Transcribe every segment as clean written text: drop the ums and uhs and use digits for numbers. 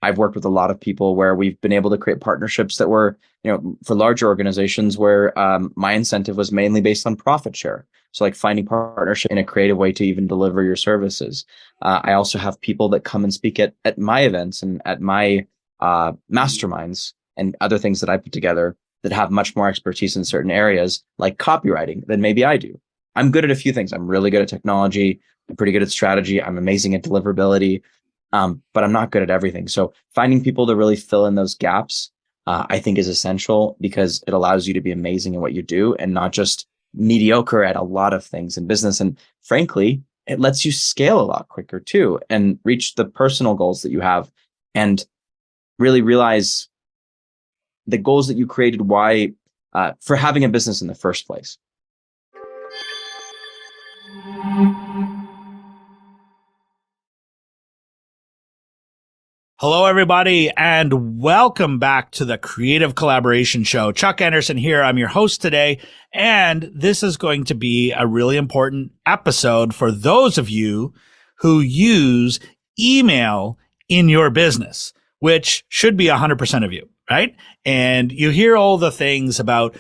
I've worked with a lot of people where we've been able to create partnerships that were, for larger organizations where my incentive was mainly based on profit share. So like finding partnership in a creative way to even deliver your services. I also have people that come and speak at my events and at my masterminds and other things that I put together that have much more expertise in certain areas like copywriting than maybe I do. I'm good at a few things. I'm really good at technology. I'm pretty good at strategy. I'm amazing at deliverability. But I'm not good at everything. So finding people to really fill in those gaps, I think is essential because it allows you to be amazing at what you do and not just mediocre at a lot of things in business. And frankly, it lets you scale a lot quicker too and reach the personal goals that you have and really realize the goals that you created, why, for having a business in the first place. Hello, everybody, and welcome back to the Creative Collaboration Show. Chuck Anderson here. I'm your host today, and this is going to be a really important episode for those of you who use email in your business, which should be 100% of you, right? And you hear all the things about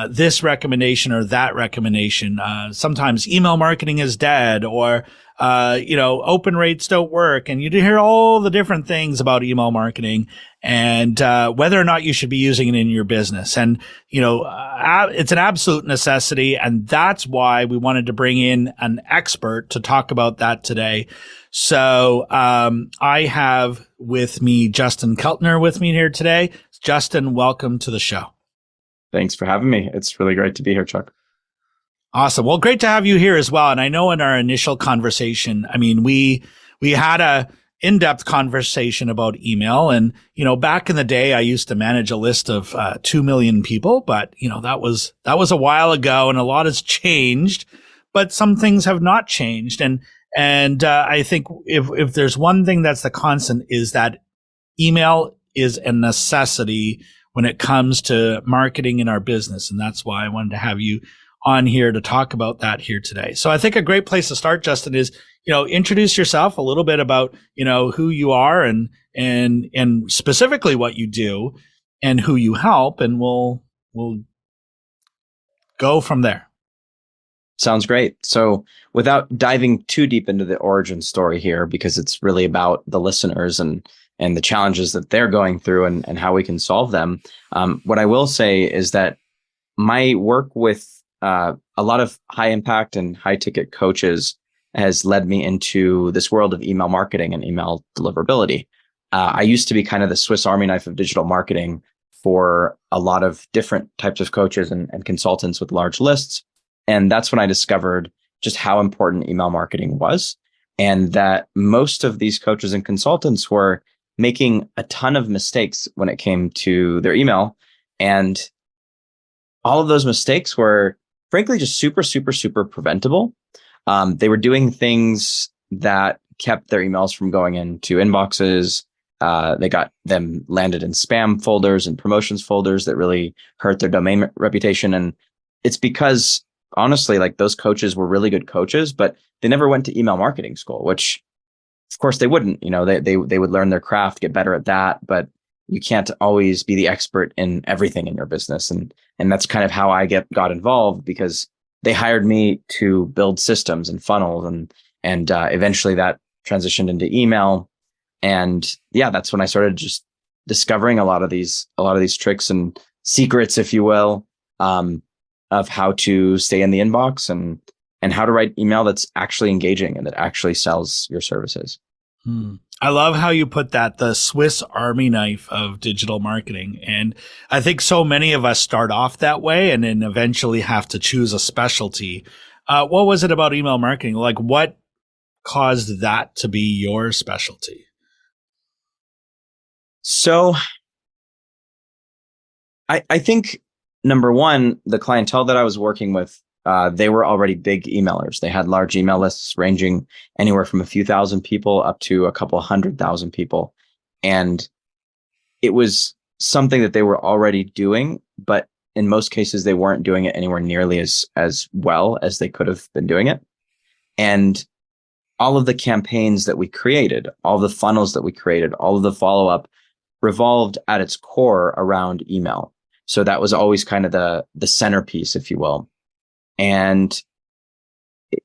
this recommendation or that recommendation. Sometimes email marketing is dead, or open rates don't work. And you hear all the different things about email marketing and whether or not you should be using it in your business. And, it's an absolute necessity. And that's why we wanted to bring in an expert to talk about that today. So I have with me Justin Keltner with me here today. Justin, welcome to the show. Thanks for having me. It's really great to be here, Chuck. Awesome. Well, great to have you here as well. And I know in our initial conversation, we had a in-depth conversation about email. And, back in the day, I used to manage a list of 2 million people, but, that was a while ago and a lot has changed, but some things have not changed. And I think if there's one thing that's the constant is that email is a necessity when it comes to marketing in our business. And that's why I wanted to have you on here to talk about that here today. So I think a great place to start, Justin, is, introduce yourself a little bit about, who you are and specifically what you do and who you help. And we'll go from there. Sounds great. So without diving too deep into the origin story here, because it's really about the listeners and the challenges that they're going through and how we can solve them. What I will say is that my work with a lot of high impact and high ticket coaches has led me into this world of email marketing and email deliverability. I used to be kind of the Swiss Army knife of digital marketing for a lot of different types of coaches and consultants with large lists. And that's when I discovered just how important email marketing was, and that most of these coaches and consultants were making a ton of mistakes when it came to their email. And all of those mistakes were frankly just super, super, super preventable. They were doing things that kept their emails from going into inboxes. They got them landed in spam folders and promotions folders that really hurt their domain reputation. And it's because honestly, like those coaches were really good coaches, but they never went to email marketing school, which of course they wouldn't. They would learn their craft, get better at that, but you can't always be the expert in everything in your business. And that's kind of how I got involved, because they hired me to build systems and funnels, and eventually that transitioned into email. And yeah, that's when I started just discovering a lot of these tricks and secrets, if you will, of how to stay in the inbox and how to write email that's actually engaging and that actually sells your services. I love how you put that, the Swiss Army knife of digital marketing. And I think so many of us start off that way and then eventually have to choose a specialty. What was it about email marketing? Like, what caused that to be your specialty? So I think, number one, the clientele that I was working with, they were already big emailers. They had large email lists ranging anywhere from a few thousand people up to a couple 100,000 people. And it was something that they were already doing, but in most cases, they weren't doing it anywhere nearly as well as they could have been doing it. And all of the campaigns that we created, all the funnels that we created, all of the follow-up revolved at its core around email. So that was always kind of the centerpiece, if you will. And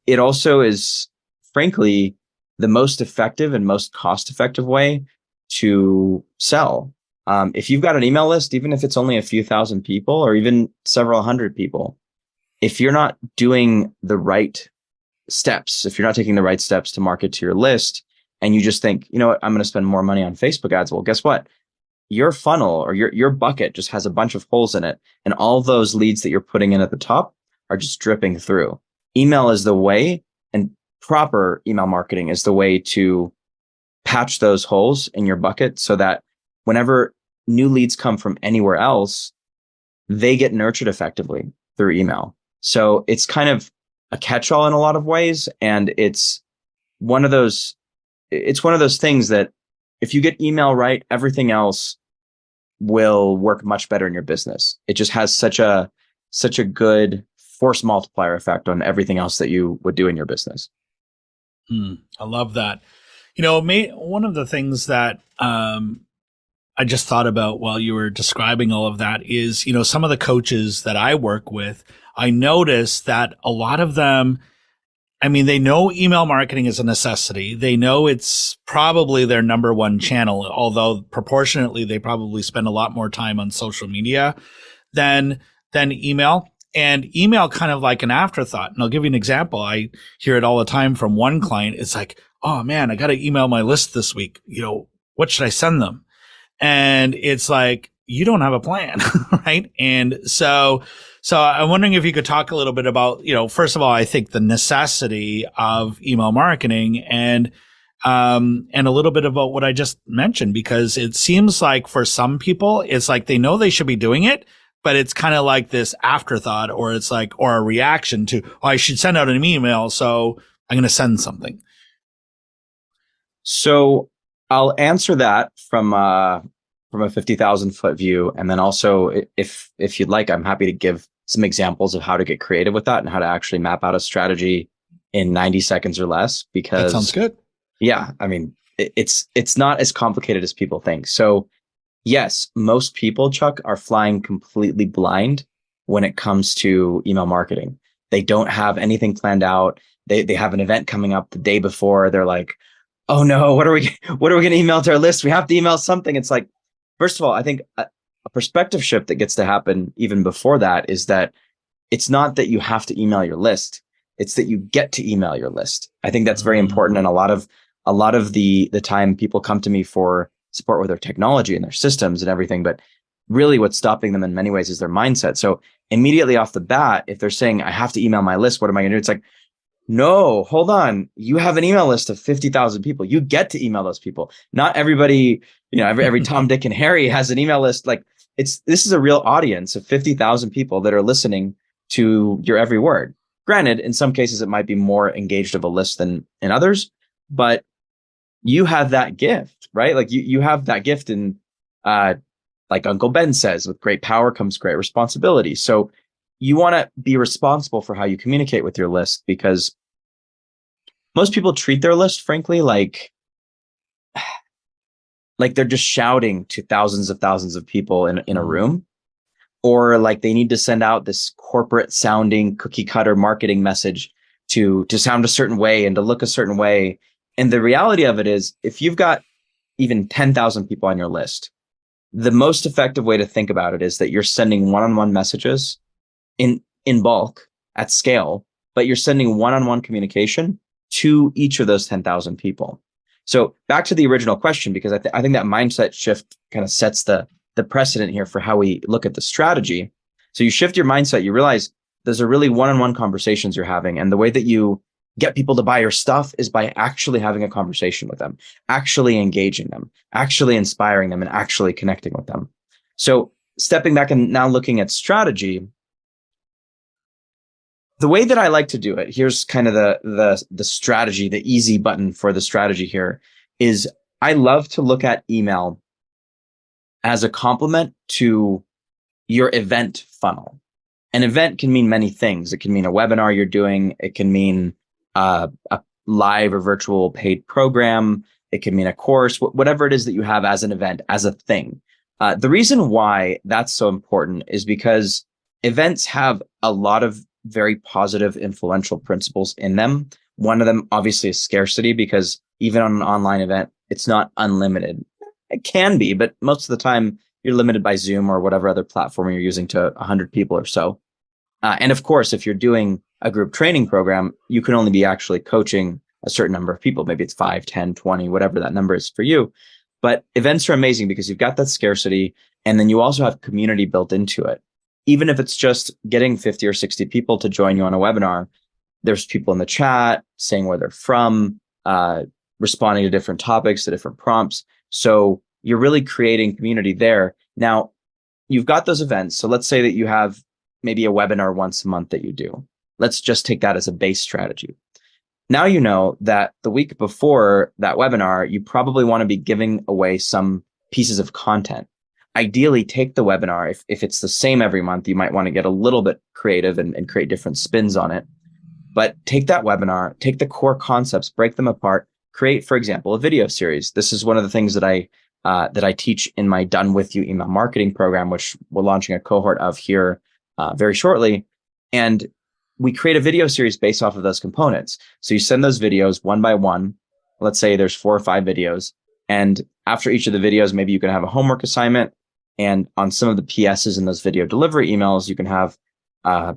it also is, frankly, the most effective and most cost-effective way to sell. If you've got an email list, even if it's only a few thousand people or even several hundred people, if you're not doing the right steps, if you're not taking the right steps to market to your list, and you just think, you know what, I'm going to spend more money on Facebook ads. Well, guess what? Your funnel or your bucket just has a bunch of holes in it, and all those leads that you're putting in at the top are just dripping through. Email is the way, and proper email marketing is the way to patch those holes in your bucket so that whenever new leads come from anywhere else, they get nurtured effectively through email. So it's kind of a catch-all in a lot of ways, and it's one of those things that if you get email right, everything else will work much better in your business. It just has such a good force multiplier effect on everything else that you would do in your business. I love that. One of the things that I just thought about while you were describing all of that is, some of the coaches that I work with, I noticed that a lot of them, they know email marketing is a necessity. They know it's probably their number one channel, although proportionately they probably spend a lot more time on social media than email. And email kind of like an afterthought. And I'll give you an example. I hear it all the time from one client. It's like, oh man, I got to email my list this week. What should I send them? And it's like, you don't have a plan, right? And so I'm wondering if you could talk a little bit about, first of all, I think the necessity of email marketing and a little bit about what I just mentioned, because it seems like for some people, it's like they know they should be doing it, but it's kind of like this afterthought, or it's like, or a reaction to, oh, I should send out an email, so I'm going to send something. So I'll answer that from a 50,000 foot view. And then also, if you'd like, I'm happy to give some examples of how to get creative with that and how to actually map out a strategy in 90 seconds or less, because that sounds good. Yeah. It's not as complicated as people think. So yes, most people, Chuck, are flying completely blind when it comes to email marketing. They don't have anything planned out. They have an event coming up the day before. They're like, oh no, what are we going to email to our list? We have to email something. It's like, first of all, I think a perspective shift that gets to happen even before that is that it's not that you have to email your list. It's that you get to email your list. I think that's very important. And a lot of the time people come to me for support with their technology and their systems and everything. But really what's stopping them in many ways is their mindset. So immediately off the bat, if they're saying, I have to email my list, what am I going to do? It's like, no, hold on. You have an email list of 50,000 people. You get to email those people. Not everybody, every Tom, Dick, and Harry has an email list. Like this is a real audience of 50,000 people that are listening to your every word. Granted, in some cases, it might be more engaged of a list than in others, but you have that gift, right? Like you have that gift, and like Uncle Ben says, with great power comes great responsibility. So you want to be responsible for how you communicate with your list, because most people treat their list, frankly, like they're just shouting to thousands of people in a room, or like they need to send out this corporate sounding cookie cutter marketing message to sound a certain way and to look a certain way. And the reality of it is, if you've got even 10,000 people on your list, the most effective way to think about it is that you're sending one-on-one messages in bulk at scale, but you're sending one-on-one communication to each of those 10,000 people. So back to the original question, because I think that mindset shift kind of sets the precedent here for how we look at the strategy. So you shift your mindset, you realize those are really one-on-one conversations you're having. And the way that you get people to buy your stuff is by actually having a conversation with them, actually engaging them, actually inspiring them, and actually connecting with them. So stepping back and now looking at strategy, the way that I like to do it, here's kind of the strategy, the easy button for the strategy here, is I love to look at email as a complement to your event funnel. An event can mean many things. It can mean a webinar you're doing. It can mean a live or virtual paid program. It can mean a course, whatever it is that you have as an event, as a thing. The reason why that's so important is because events have a lot of very positive, influential principles in them. One of them, obviously, is scarcity, because even on an online event, it's not unlimited. It can be, but most of the time, you're limited by Zoom or whatever other platform you're using to 100 people or so. And of course, if you're doing a group training program, you can only be actually coaching a certain number of people. Maybe it's 5, 10, 20, whatever that number is for you. But events are amazing because you've got that scarcity, and then you also have community built into it. Even if it's just getting 50 or 60 people to join you on a webinar, there's people in the chat saying where they're from, responding to different topics, to different prompts. So you're really creating community there. Now, you've got those events. So let's say that you have maybe a webinar once a month that you do. Let's just take that as a base strategy. Now you know that the week before that webinar, you probably want to be giving away some pieces of content. Ideally, take the webinar. If it's the same every month, you might want to get a little bit creative and create different spins on it. But take that webinar, take the core concepts, break them apart, create, for example, a video series. This is one of the things that I teach in my Done With You email marketing program, which we're launching a cohort of here very shortly. And we create a video series based off of those components. So you send those videos one by one. Let's say there's 4 or 5 videos. And after each of the videos, maybe you can have a homework assignment. And on some of the PSs in those video delivery emails, you can have a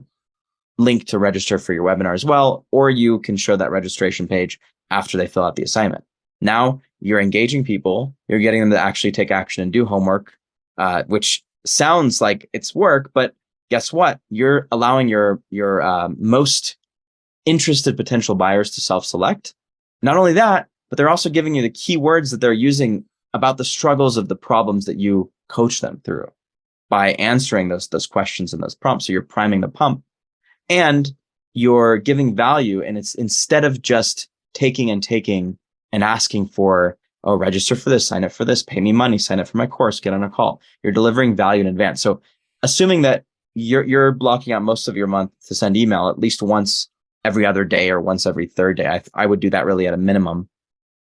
link to register for your webinar as well, or you can show that registration page after they fill out the assignment. Now you're engaging people, you're getting them to actually take action and do homework, which sounds like it's work, but guess what? You're allowing your most interested potential buyers to self-select. Not only that, but they're also giving you the keywords that they're using about the struggles of the problems that you coach them through by answering those questions and those prompts. So you're priming the pump, and you're giving value. And it's instead of just taking and asking for, oh, register for this, sign up for this, pay me money, sign up for my course, get on a call. You're delivering value in advance. So assuming that you're blocking out most of your month to send email at least once every other day or once every third day, I would do that really at a minimum.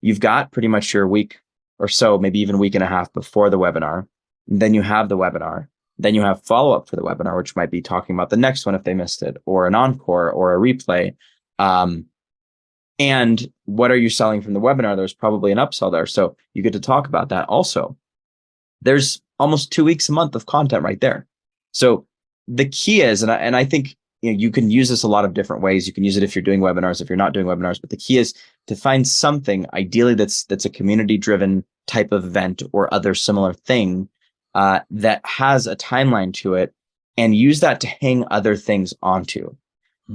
You've got pretty much your week or so, maybe even a week and a half before the webinar. And then you have the webinar. Then you have follow-up for the webinar, which might be talking about the next one if they missed it, or an encore or a replay. And what are you selling from the webinar? There's probably an upsell there. So you get to talk about that also. There's almost 2 weeks a month of content right there. So the key is, and I think you can use this a lot of different ways. You can use it if you're doing webinars, if you're not doing webinars, but the key is to find something ideally that's a community-driven type of event or other similar thing that has a timeline to it, and use that to hang other things onto.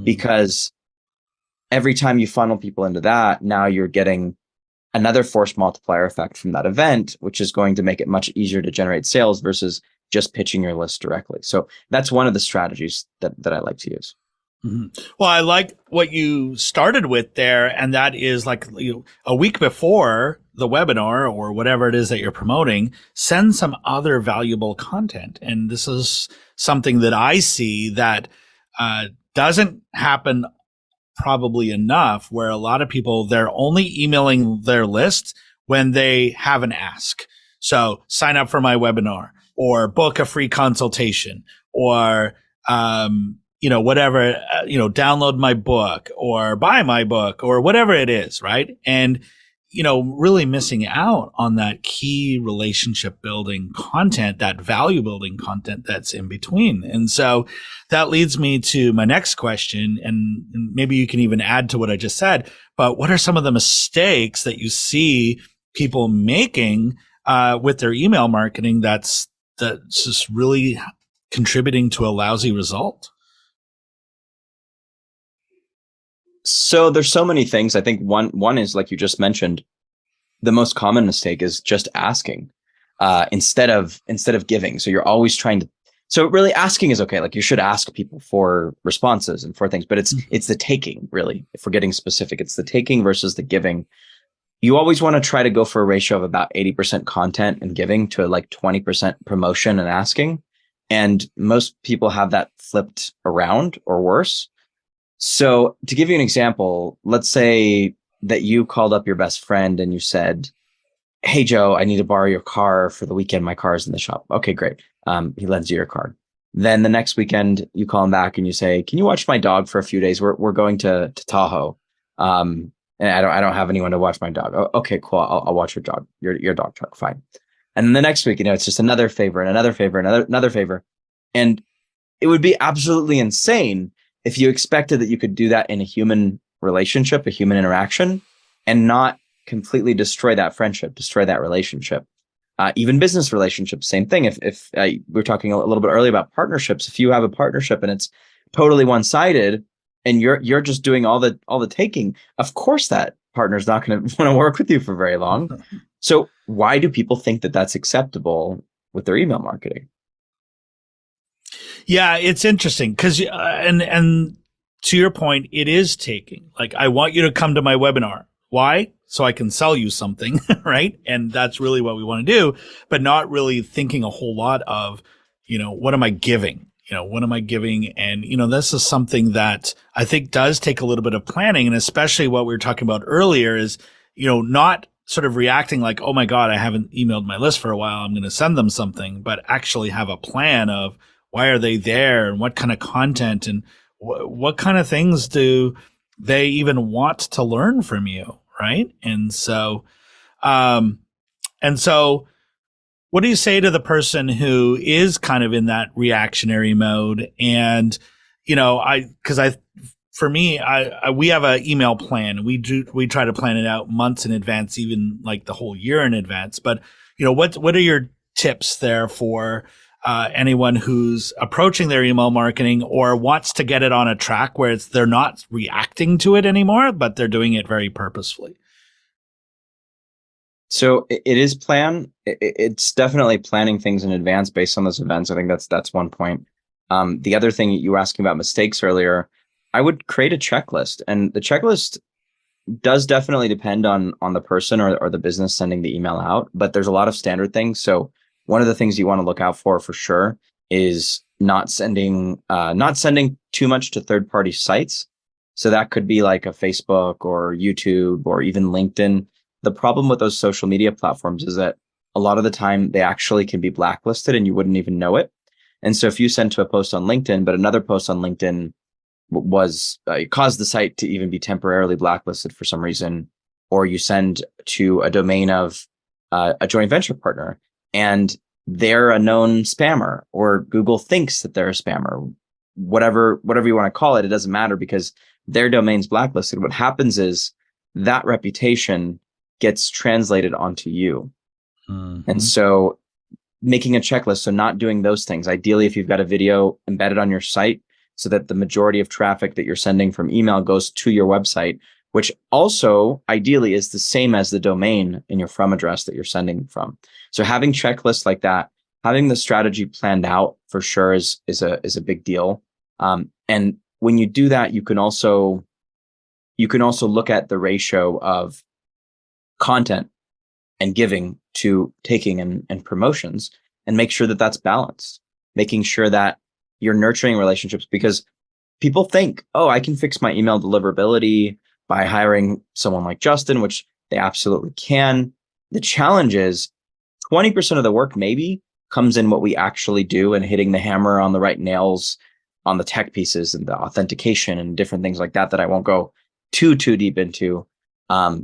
Because every time you funnel people into that, now you're getting another force multiplier effect from that event, which is going to make it much easier to generate sales versus just pitching your list directly. So that's one of the strategies that I like to use. Mm-hmm. Well, I like what you started with there, and that is like a week before the webinar or whatever it is that you're promoting, send some other valuable content. And this is something that I see that doesn't happen probably enough, where a lot of people, they're only emailing their list when they have an ask. So sign up for my webinar, or book a free consultation, or whatever, download my book or buy my book or whatever it is, right? And, really missing out on that key relationship building content, that value building content that's in between. And so that leads me to my next question, and maybe you can even add to what I just said, but what are some of the mistakes that you see people making with their email marketing that's just really contributing to a lousy result? So there's so many things. I think one is, like you just mentioned, the most common mistake is just asking instead of giving. So you're always trying to. So really, asking is okay. Like, you should ask people for responses and for things, but it's the taking, really. If we're getting specific, it's the taking versus the giving. You always want to try to go for a ratio of about 80% content and giving to like 20% promotion and asking. And most people have that flipped around or worse. So to give you an example, let's say that you called up your best friend and you said, "Hey, Joe, I need to borrow your car for the weekend. My car's in the shop." Okay, great. He lends you your car. Then the next weekend, you call him back and you say, "Can you watch my dog for a few days? We're going to Tahoe, and I don't have anyone to watch my dog." "Oh, okay, cool. I'll watch your dog. Your dog truck. Fine." And then the next week, it's just another favor and another favor and another favor, and it would be absolutely insane if you expected that you could do that in a human relationship, a human interaction, and not completely destroy that friendship, destroy that relationship. Even business relationships, same thing. If we were talking a little bit earlier about partnerships, if you have a partnership and it's totally one-sided, and you're just doing all the taking, of course that partner's not going to want to work with you for very long. So why do people think that that's acceptable with their email marketing? Yeah, it's interesting because, and to your point, it is taking. Like, I want you to come to my webinar. Why? So I can sell you something, right? And that's really what we want to do, but not really thinking a whole lot of, what am I giving? What am I giving? And, this is something that I think does take a little bit of planning. And especially what we were talking about earlier is, not sort of reacting like, oh my God, I haven't emailed my list for a while, I'm going to send them something, but actually have a plan of why are they there and what kind of content and what kind of things do they even want to learn from you, right? And so, what do you say to the person who is kind of in that reactionary mode? And, for me, we have an email plan. We try to plan it out months in advance, even like the whole year in advance. But, what are your tips there for anyone who's approaching their email marketing or wants to get it on a track where they're not reacting to it anymore, but they're doing it very purposefully? So it is it's definitely planning things in advance based on those events. I think that's one point. The other thing, you were asking about mistakes earlier, I would create a checklist, and the checklist does definitely depend on the person or the business sending the email out, but there's a lot of standard things. So one of the things you want to look out for sure is not sending too much to third-party sites. So that could be like a Facebook or YouTube or even LinkedIn. The problem with those social media platforms is that a lot of the time they actually can be blacklisted and you wouldn't even know it. And so if you send to a post on LinkedIn, but another post on LinkedIn was caused the site to even be temporarily blacklisted for some reason, or you send to a domain of a joint venture partner and they're a known spammer, or Google thinks that they're a spammer, whatever you want to call it, it doesn't matter because their domain's blacklisted. What happens is that reputation gets translated onto you. Mm-hmm. And so making a checklist, so not doing those things. Ideally, if you've got a video embedded on your site so that the majority of traffic that you're sending from email goes to your website, which also ideally is the same as the domain in your from address that you're sending from. So having checklists like that, having the strategy planned out for sure is a big deal. And when you do that, you can also look at the ratio of content and giving to taking and promotions, and make sure that that's balanced, making sure that you're nurturing relationships, because people think, oh, I can fix my email deliverability by hiring someone like Justin, which they absolutely can. The challenge is 20% of the work maybe comes in what we actually do and hitting the hammer on the right nails on the tech pieces and the authentication and different things like that I won't go too deep into.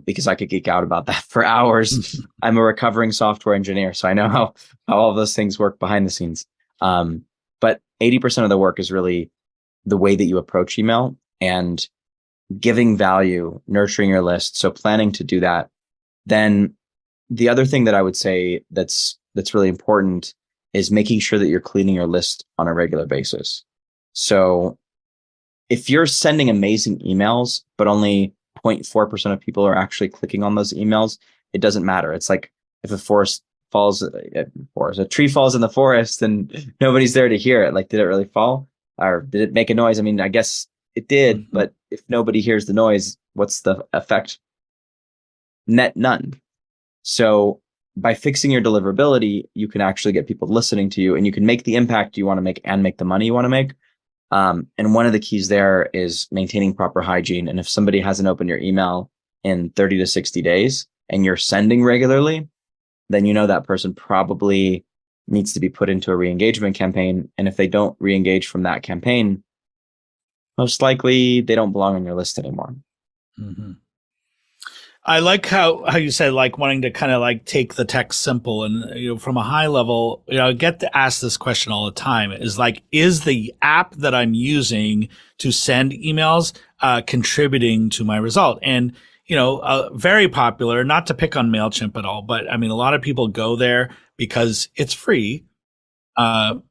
Because I could geek out about that for hours. I'm a recovering software engineer, so I know how all of those things work behind the scenes. But 80% of the work is really the way that you approach email and giving value, nurturing your list. So planning to do that. Then the other thing that I would say that's really important is making sure that you're cleaning your list on a regular basis. So if you're sending amazing emails, but only 0.4% of people are actually clicking on those emails, it doesn't matter. It's like if a tree falls in the forest and nobody's there to hear it. Like, did it really fall? Or did it make a noise? I mean, I guess it did, but if nobody hears the noise, what's the effect? None. So by fixing your deliverability, you can actually get people listening to you, and you can make the impact you want to make and make the money you want to make. And one of the keys there is maintaining proper hygiene. And if somebody hasn't opened your email in 30 to 60 days and you're sending regularly, then you know that person probably needs to be put into a re-engagement campaign. And if they don't re-engage from that campaign, most likely they don't belong on your list anymore. Mm-hmm. I like how you said like wanting to kind of like take the text simple and from a high level, I get to ask this question all the time is like, is the app that I'm using to send emails contributing to my result? And very popular, not to pick on MailChimp at all, but I mean, a lot of people go there because it's free.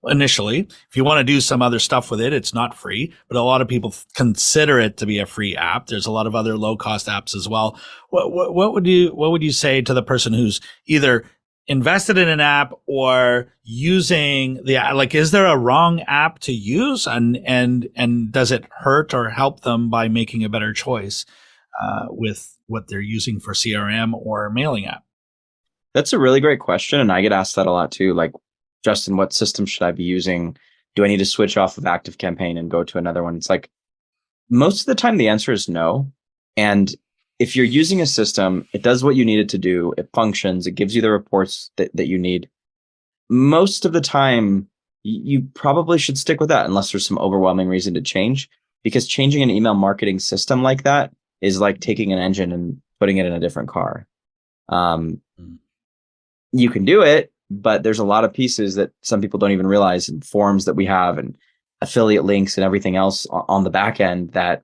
Initially, if you want to do some other stuff with it, it's not free, but a lot of people consider it to be a free app. There's a lot of other low cost apps as well. What would you say to the person who's either invested in an app or using is there a wrong app to use and does it hurt or help them by making a better choice, with what they're using for CRM or mailing app? That's a really great question. And I get asked that a lot too. Like, Justin, what system should I be using? Do I need to switch off of ActiveCampaign and go to another one? It's like, most of the time the answer is no. And if you're using a system, it does what you need it to do. It functions. It gives you the reports that you need. Most of the time, you probably should stick with that unless there's some overwhelming reason to change, because changing an email marketing system like that is like taking an engine and putting it in a different car. You can do it, but there's a lot of pieces that some people don't even realize, and forms that we have and affiliate links and everything else on the back end that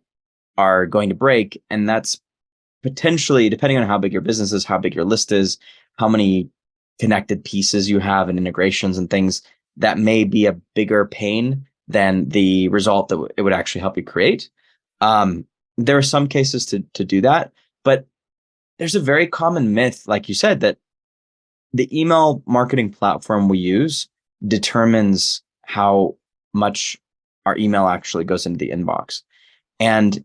are going to break. And that's potentially, depending on how big your business is, how big your list is, how many connected pieces you have and integrations and things, that may be a bigger pain than the result that it would actually help you create. There are some cases to do that, but there's a very common myth, like you said, that the email marketing platform we use determines how much our email actually goes into the inbox. And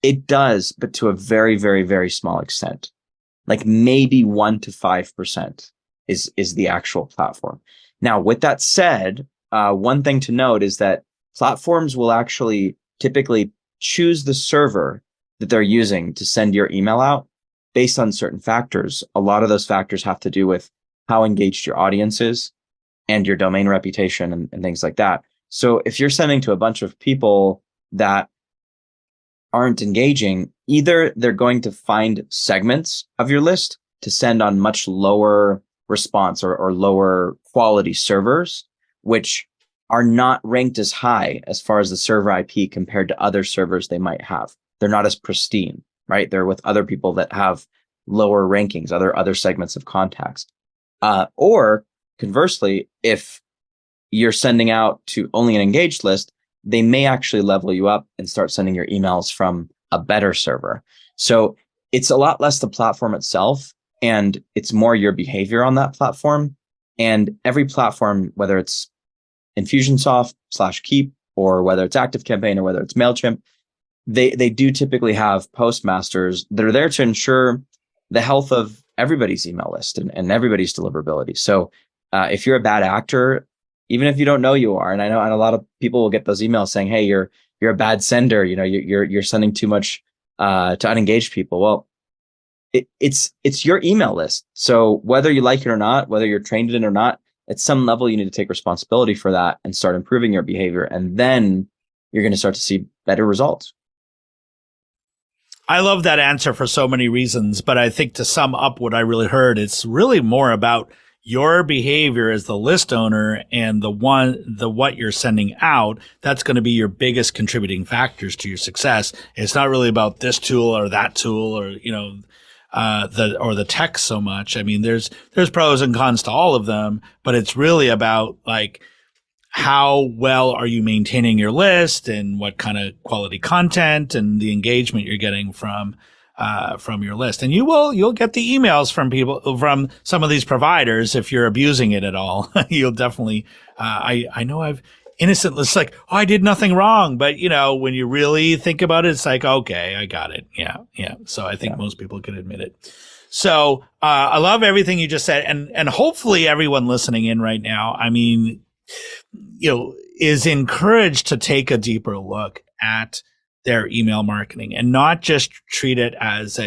it does, but to a very, very, very small extent. Like maybe 1 to 5% is the actual platform. Now, with that said, one thing to note is that platforms will actually typically choose the server that they're using to send your email out based on certain factors. A lot of those factors have to do with how engaged your audience is and your domain reputation and things like that. So if you're sending to a bunch of people that aren't engaging, either they're going to find segments of your list to send on much lower response or lower quality servers, which are not ranked as high as far as the server IP compared to other servers they might have. They're not as pristine, right? They're with other people that have lower rankings, other segments of contacts. Or conversely, if you're sending out to only an engaged list, they may actually level you up and start sending your emails from a better server. So it's a lot less the platform itself, and it's more your behavior on that platform. And every platform, whether it's Infusionsoft/Keep, or whether it's ActiveCampaign, or whether it's MailChimp, they do typically have postmasters that are there to ensure the health of everybody's email list and everybody's deliverability. So if you're a bad actor, even if you don't know you are, and I know a lot of people will get those emails saying, "Hey, you're a bad sender. You're sending too much to unengaged people." Well, it's your email list. So whether you like it or not, whether you're trained in it or not, at some level you need to take responsibility for that and start improving your behavior, and then you're going to start to see better results. I love that answer for so many reasons, but I think to sum up what I really heard, it's really more about your behavior as the list owner and what you're sending out. That's going to be your biggest contributing factors to your success. It's not really about this tool or that tool or, the text so much. I mean, there's pros and cons to all of them, but it's really about like, how well are you maintaining your list and what kind of quality content and the engagement you're getting from your list. And you'll get the emails from people, from some of these providers. If you're abusing it at all, you'll definitely, I know it's like, oh, I did nothing wrong. But when you really think about it, it's like, okay, I got it. Yeah. Yeah. So I think most people can admit it. So, I love everything you just said. And hopefully everyone listening in right now, I mean, is encouraged to take a deeper look at their email marketing and not just treat it as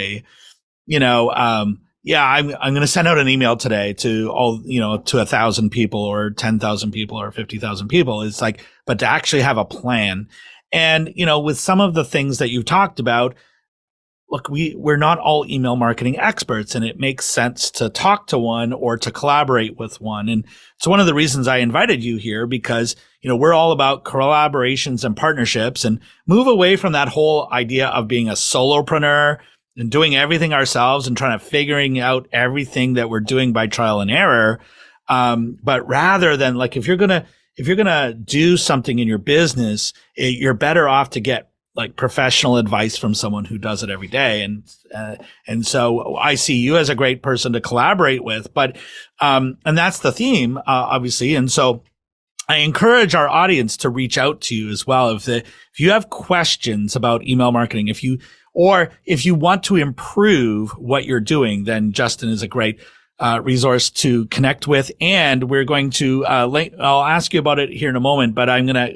yeah, I'm going to send out an email today to all, to 1,000 people or 10,000 people or 50,000 people. It's like, but to actually have a plan. And, with some of the things that you've talked about, look, we're not all email marketing experts, and it makes sense to talk to one or to collaborate with one. And it's one of the reasons I invited you here, because, we're all about collaborations and partnerships, and move away from that whole idea of being a solopreneur and doing everything ourselves and trying to figuring out everything that we're doing by trial and error. But rather than, like, if you're going to do something in your business, you're better off to get like professional advice from someone who does it every day. And so I see you as a great person to collaborate with, but, and that's the theme, obviously. And so I encourage our audience to reach out to you as well. If you have questions about email marketing, if you want to improve what you're doing, then Justin is a great resource to connect with. And we're going to I'll ask you about it here in a moment, but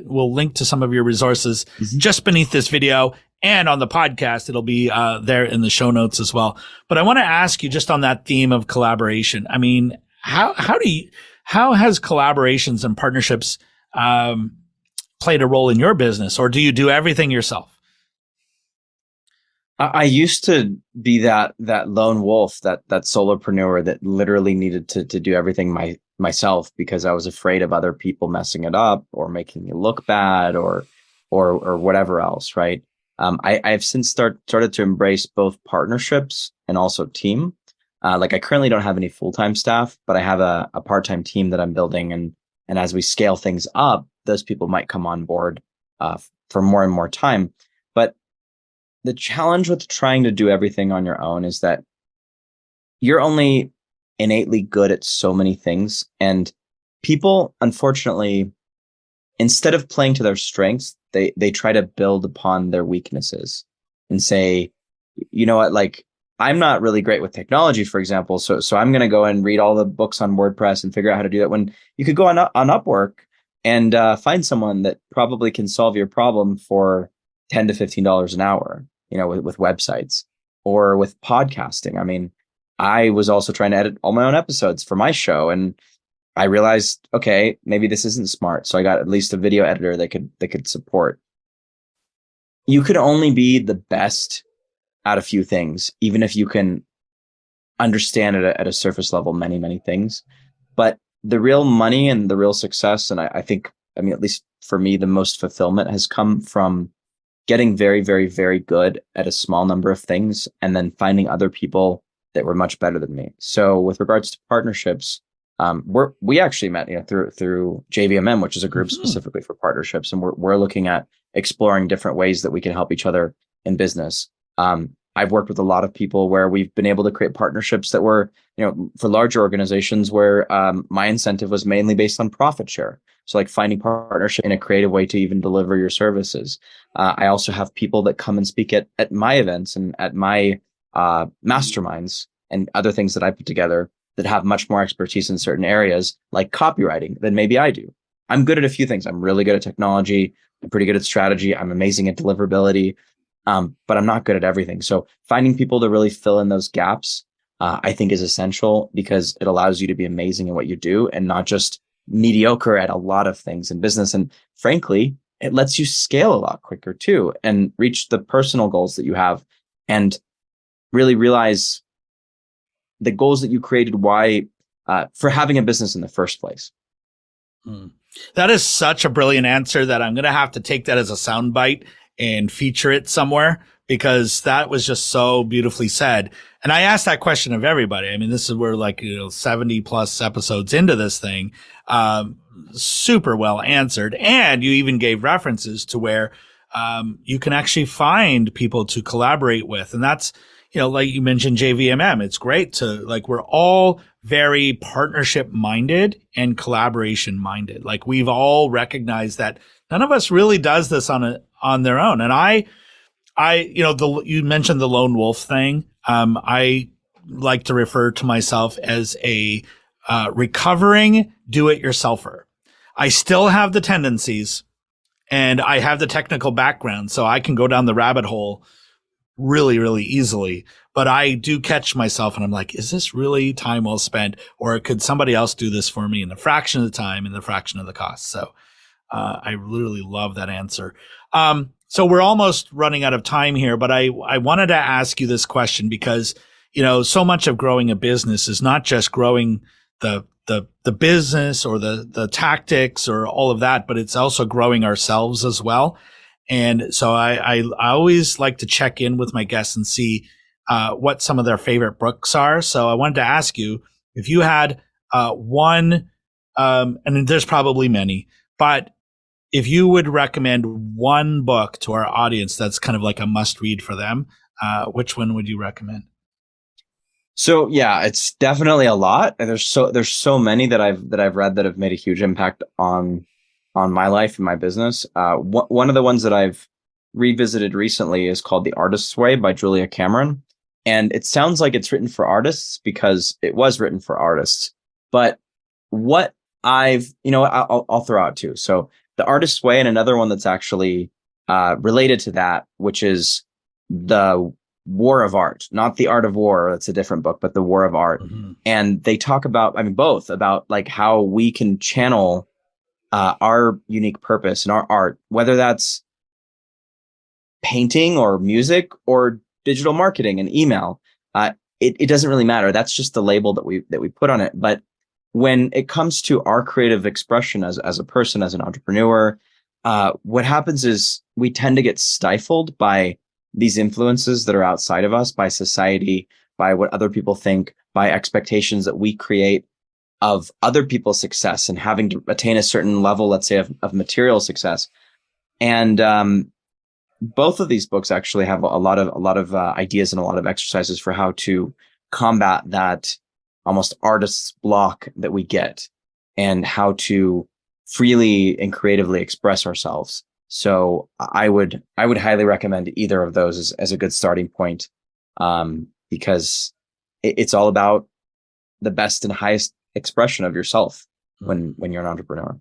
we'll link to some of your resources just beneath this video, and on the podcast, it'll be there in the show notes as well. But I want to ask you, just on that theme of collaboration, I mean, how has collaborations and partnerships played a role in your business, or do you do everything yourself? I used to be that lone wolf, that solopreneur that literally needed to do everything myself, because I was afraid of other people messing it up or making me look bad or whatever else, right? I've since started to embrace both partnerships and also team. Like, I currently don't have any full-time staff, but I have a part-time team that I'm building, and as we scale things up, those people might come on board for more and more time. But the challenge with trying to do everything on your own is that you're only innately good at so many things. And people, unfortunately, instead of playing to their strengths, they try to build upon their weaknesses and say, you know what, like, I'm not really great with technology, for example. So I'm going to go and read all the books on WordPress and figure out how to do that, when you could go on Upwork and find someone that probably can solve your problem for $10 to $15 an hour, with websites or with podcasting. I mean, I was also trying to edit all my own episodes for my show, and I realized, okay, maybe this isn't smart. So I got at least a video editor that could support. You could only be the best at a few things, even if you can understand it at a surface level, many, many things. But the real money and the real success, and I think, I mean, at least for me, the most fulfillment has come from getting very, very, very good at a small number of things, and then finding other people that were much better than me. So with regards to partnerships, we actually met, through JVMM, which is a group specifically for partnerships, and we're looking at exploring different ways that we can help each other in business. I've worked with a lot of people where we've been able to create partnerships that were, for larger organizations where my incentive was mainly based on profit share. So like finding partnership in a creative way to even deliver your services. I also have people that come and speak at my events and at my masterminds and other things that I put together that have much more expertise in certain areas, like copywriting, than maybe I do. I'm good at a few things. I'm really good at technology. I'm pretty good at strategy. I'm amazing at deliverability. But I'm not good at everything. So finding people to really fill in those gaps, I think, is essential, because it allows you to be amazing at what you do and not just mediocre at a lot of things in business. And frankly, it lets you scale a lot quicker too, and reach the personal goals that you have, and really realize the goals that you created, why, for having a business in the first place. That is such a brilliant answer that I'm going to have to take that as a soundbite and feature it somewhere, because that was just so beautifully said. And I asked that question of everybody. I mean, this is where 70 plus episodes into this thing, super well answered. And you even gave references to where, you can actually find people to collaborate with. And that's, like you mentioned, JVMM. It's great to, we're all very partnership minded and collaboration minded. Like, we've all recognized that none of us really does this on their own. And you mentioned the lone wolf thing. I like to refer to myself as a recovering do-it-yourselfer. I still have the tendencies, and I have the technical background, so I can go down the rabbit hole really, really easily. but I do catch myself and I'm like, is this really time well spent? Or could somebody else do this for me in a fraction of the time and the fraction of the cost? So I literally love that answer. So we're almost running out of time here, but I wanted to ask you this question because, so much of growing a business is not just growing the business or the tactics or all of that, but it's also growing ourselves as well. And so I always like to check in with my guests and see what some of their favorite books are. So I wanted to ask you if you had one, and there's probably many, but if you would recommend one book to our audience that's kind of like a must read for them, which one would you recommend? So yeah, it's definitely a lot, and there's so many that I've read that have made a huge impact on my life and my business. One of the ones that I've revisited recently is called The Artist's Way by Julia Cameron, and it sounds like it's written for artists because it was written for artists. But what I'll throw out two. So The Artist's Way, and another one that's actually related to that, which is The War of Art, not The Art of War. That's a different book, but The War of Art. Mm-hmm. And they talk about, both about like how we can channel our unique purpose and our art, whether that's painting or music or digital marketing and email. It doesn't really matter. That's just the label that we put on it. But when it comes to our creative expression as a person, as an entrepreneur, what happens is we tend to get stifled by these influences that are outside of us, by society, by what other people think, by expectations that we create of other people's success and having to attain a certain level, let's say, of material success. And both of these books actually have a lot of ideas and a lot of exercises for how to combat that almost artist's block that we get, and how to freely and creatively express ourselves. So I would highly recommend either of those as a good starting point, because it's all about the best and highest expression of yourself when you're an entrepreneur.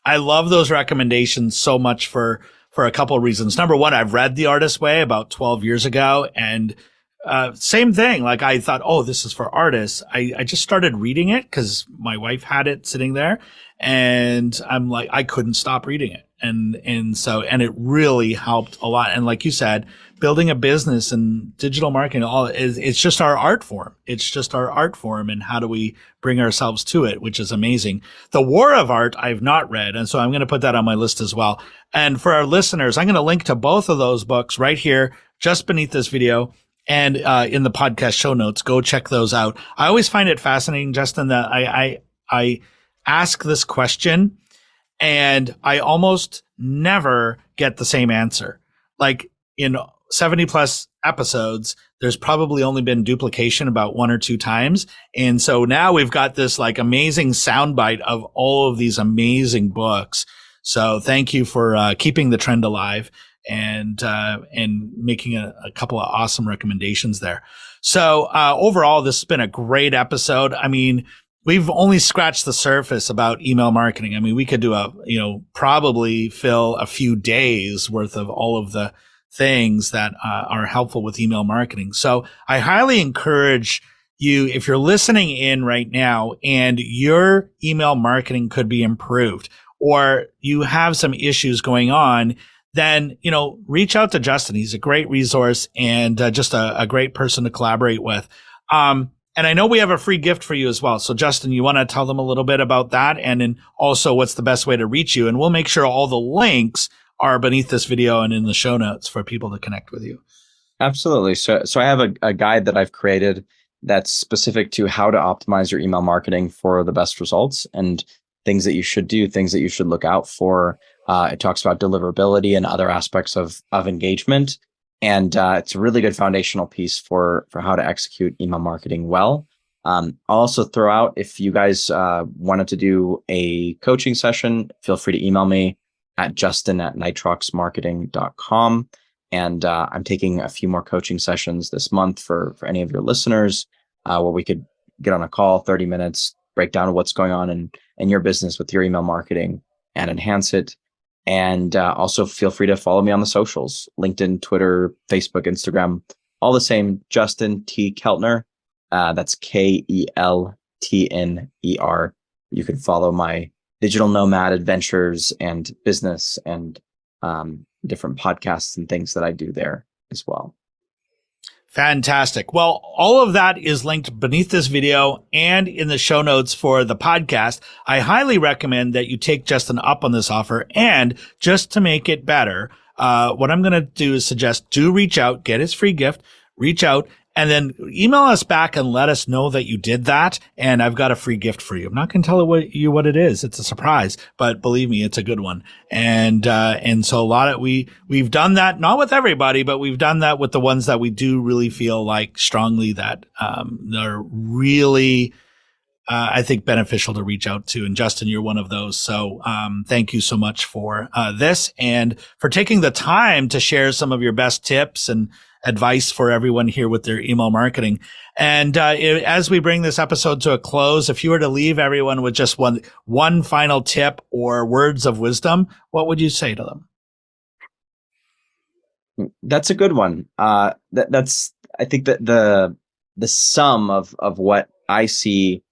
I love those recommendations so much for a couple of reasons. Number one, I've read The Artist's Way about 12 years ago, and same thing. Like I thought, oh, this is for artists. I just started reading it because my wife had it sitting there, and I'm like, I couldn't stop reading it. And it really helped a lot. And like you said, building a business and digital marketing, it's just our art form. It's just our art form. And how do we bring ourselves to it, which is amazing. The War of Art, I've not read. And so I'm going to put that on my list as well. And for our listeners, I'm going to link to both of those books right here, just beneath this video. And in the podcast show notes, go check those out. I always find it fascinating, Justin, that I ask this question and I almost never get the same answer. Like in 70 plus episodes, there's probably only been duplication about 1 or 2 times. And so now we've got this like amazing soundbite of all of these amazing books. So thank you for keeping the trend alive and making a couple of awesome recommendations there. So overall, this has been a great episode. I mean, we've only scratched the surface about email marketing. I mean, we could do probably fill a few days worth of all of the things that are helpful with email marketing. So I highly encourage you, if you're listening in right now and your email marketing could be improved, or you have some issues going on, then, reach out to Justin. He's a great resource and just a great person to collaborate with. And I know we have a free gift for you as well. So Justin, you want to tell them a little bit about that, and then also what's the best way to reach you? And we'll make sure all the links are beneath this video and in the show notes for people to connect with you. Absolutely. So I have a guide that I've created that's specific to how to optimize your email marketing for the best results, and things that you should do, things that you should look out for. It talks about deliverability and other aspects of engagement. And it's a really good foundational piece for how to execute email marketing well. I'll also throw out, if you guys wanted to do a coaching session, feel free to email me at justin@nitroxmarketing.com. And I'm taking a few more coaching sessions this month for any of your listeners, where we could get on a call, 30 minutes, break down what's going on in your business with your email marketing and enhance it. And also feel free to follow me on the socials: LinkedIn, Twitter, Facebook, Instagram. all the same, Justin T. Keltner. That's Keltner. You can follow my digital nomad adventures and business and different podcasts and things that I do there as well. Fantastic. Well, all of that is linked beneath this video and in the show notes for the podcast. I highly recommend that you take Justin up on this offer. And just to make it better, what I'm going to do is suggest do reach out, get his free gift, reach out, and then email us back and let us know that you did that. And I've got a free gift for you. I'm not going to tell you what it is. It's a surprise, but believe me, it's a good one. And so we've done that, not with everybody, but we've done that with the ones that we do really feel like strongly that, they're really, I think beneficial to reach out to. And Justin, you're one of those. So, thank you so much for, this and for taking the time to share some of your best tips and advice for everyone here with their email marketing. And as we bring this episode to a close, if you were to leave everyone with just one final tip or words of wisdom, what would you say to them? That's a good one. That's I think that the sum of what I see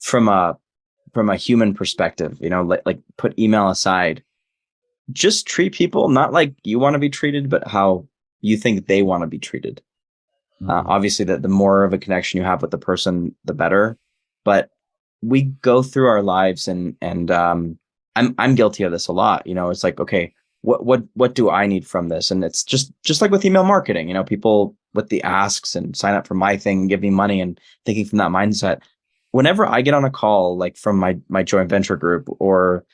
from a human perspective, like put email aside, just treat people not like you want to be treated, but how you think they want to be treated. Obviously, the more of a connection you have with the person, the better. But we go through our lives, and I'm guilty of this a lot. It's like, okay, what do I need from this? And it's just like with email marketing. People with the asks and sign up for my thing, give me money, and thinking from that mindset. Whenever I get on a call, like from my joint venture group or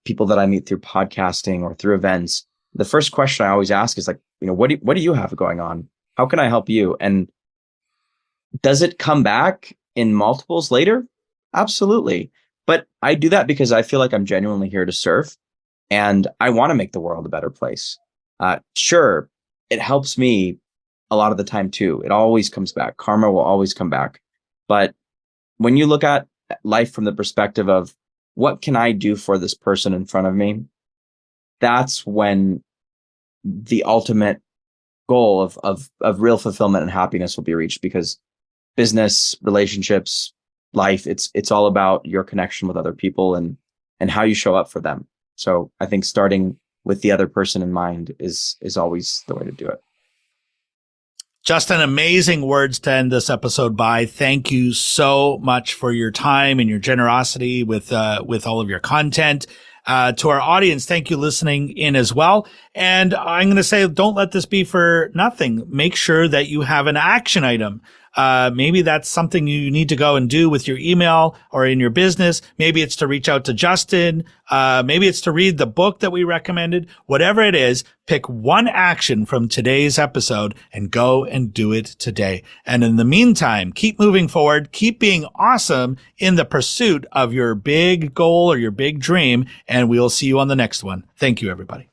people that I meet through podcasting or through events, the first question I always ask is like, what do you have going on? How can I help you? And does it come back in multiples later? Absolutely. But I do that because I feel like I'm genuinely here to serve and I want to make the world a better place. Sure, it helps me a lot of the time too. It always comes back. Karma will always come back. But when you look at life from the perspective of what can I do for this person in front of me, that's when the ultimate goal of real fulfillment and happiness will be reached, because business, relationships, life, it's all about your connection with other people and how you show up for them. So I think starting with the other person in mind is always the way to do it. Justin, amazing words to end this episode by. Thank you so much for your time and your generosity with all of your content. To our audience, thank you listening in as well. And I'm going to say, don't let this be for nothing. Make sure that you have an action item. Maybe that's something you need to go and do with your email or in your business. Maybe it's to reach out to Justin. Maybe it's to read the book that we recommended. Whatever it is, pick one action from today's episode and go and do it today. And in the meantime, keep moving forward. Keep being awesome in the pursuit of your big goal or your big dream. And we'll see you on the next one. Thank you, everybody.